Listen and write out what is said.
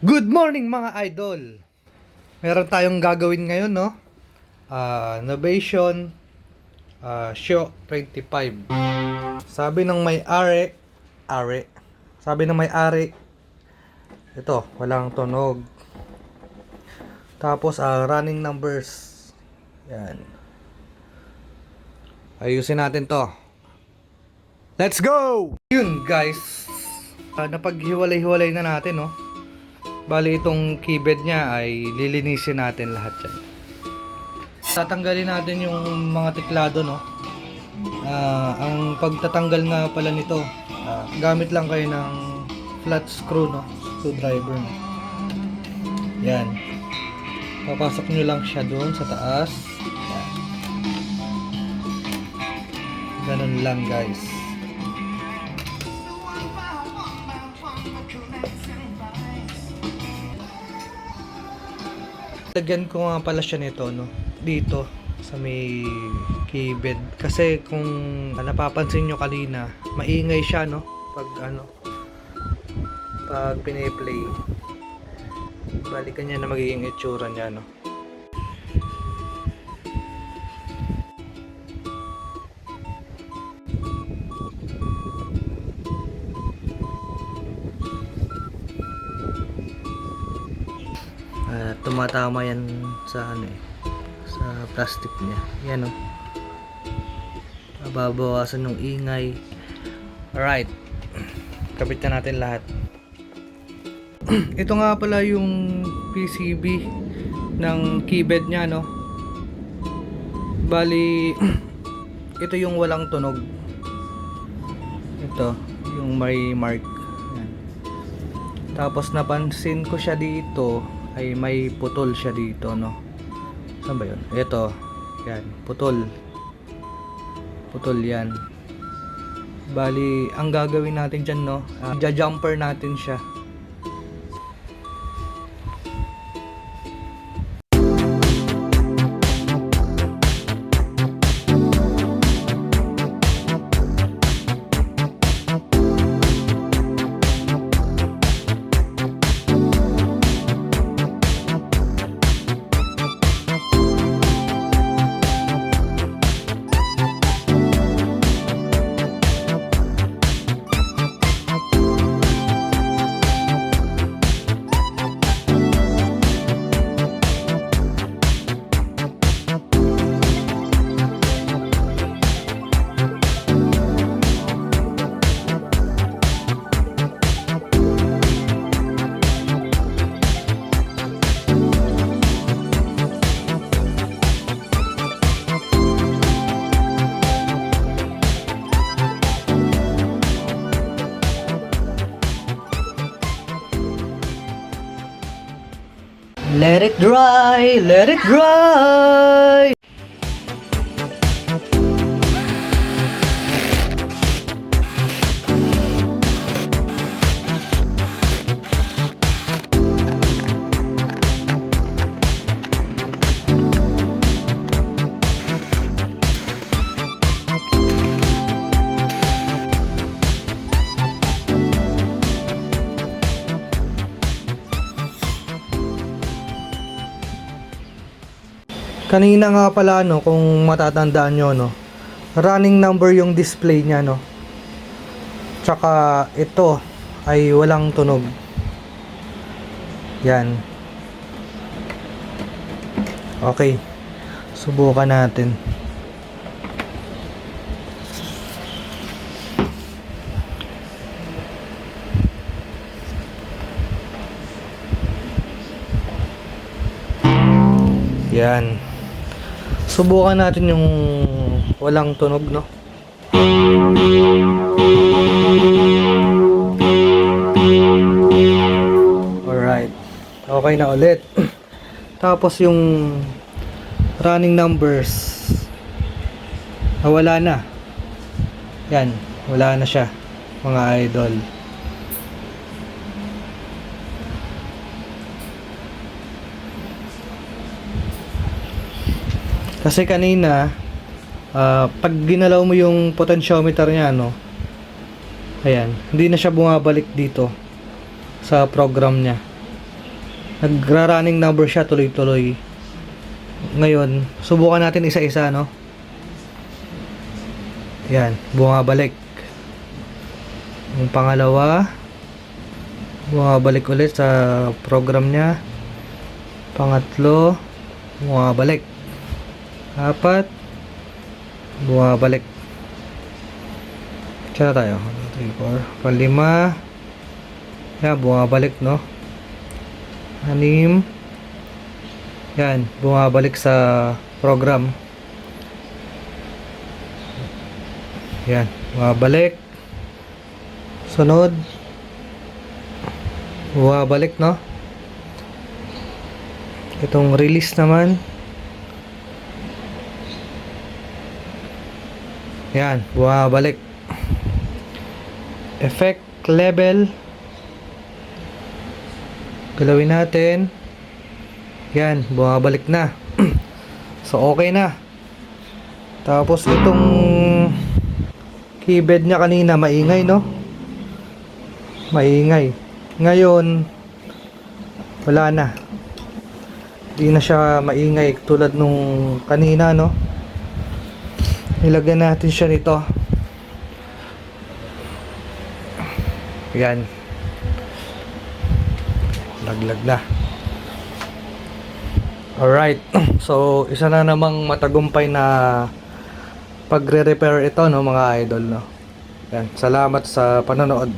Good morning mga idol! Meron tayong gagawin ngayon, no? Novation Show 25. Sabi ng may-ari, sabi ng may-ari, ito, walang tunog. Tapos, running numbers. Yan. Ayusin natin to. Let's go! Yun, guys. Napaghiwalay-hiwalay na natin, no? Bali, itong keyboard niya ay lilinisin natin lahat yan. Tatanggalin natin yung mga teklado, no? Ang pagtatanggal nga pala nito, gamit lang kayo ng flat screw, no? Screwdriver, no? Yan. Papasok nyo lang siya doon sa taas. Yan. Ganun lang, guys. Lagyan ko nga pala siya nito, no? Dito sa may keyboard kasi kung napapansin nyo kanina, maingay siya, no? Pag piniplay, balikan niya na magiging itsura niya, no? Tumatama yan sa sa plastic niya. Yan, oh. Babawasan ng ingay. Alright. Kapit na natin lahat. Ito nga pala yung PCB ng keyboard niya, no? Bali, ito yung walang tunog. Ito, yung may mark. Yan. Tapos napansin ko siya dito ay may putol siya dito, no? Saan ba yun? Ito, yan, putol yan. Bali, ang gagawin natin dyan, no? Ja-jumper natin siya. Let it dry, let it dry. Kanina nga pala, no, kung matatandaan nyo, no, running number yung display niya, no. Tsaka ito ay walang tunog. Yan. Okay. Subukan natin. Yan. Subukan natin yung walang tunog, no? Alright. Okay na ulit. Tapos yung running numbers, wala na. Yan. Wala na siya, mga idol. Kasi kanina, pag ginalaw mo yung potentiometer niya, no, ayan, hindi na siya bumabalik dito sa program niya. nagra-running number siya tuloy-tuloy. Ngayon, subukan natin isa-isa, no? Yan, bumabalik. Yung pangalawa, bumabalik ulit sa program niya. Pangatlo, bumabalik. Apat, bumabalik. Tsaka tayo. 1, 2, 3, 4. Panlima, yan, bumabalik, no? 6, yan, bumabalik sa program. Yan, bumabalik. Sunod, bumabalik, no? Itong release naman, yan, bumabalik. Effect level, galawin natin. Yan, bumabalik na. So, okay na. Tapos, itong keyboard niya kanina, maingay, no? Maingay. Ngayon, wala na. Hindi na siya maingay tulad nung kanina, no? Nilagyan natin siya nito. Yan. Laglag na. Alright. So, isa na namang matagumpay na pagre-repair ito, no, mga idol, no? Yan. Salamat sa panonood.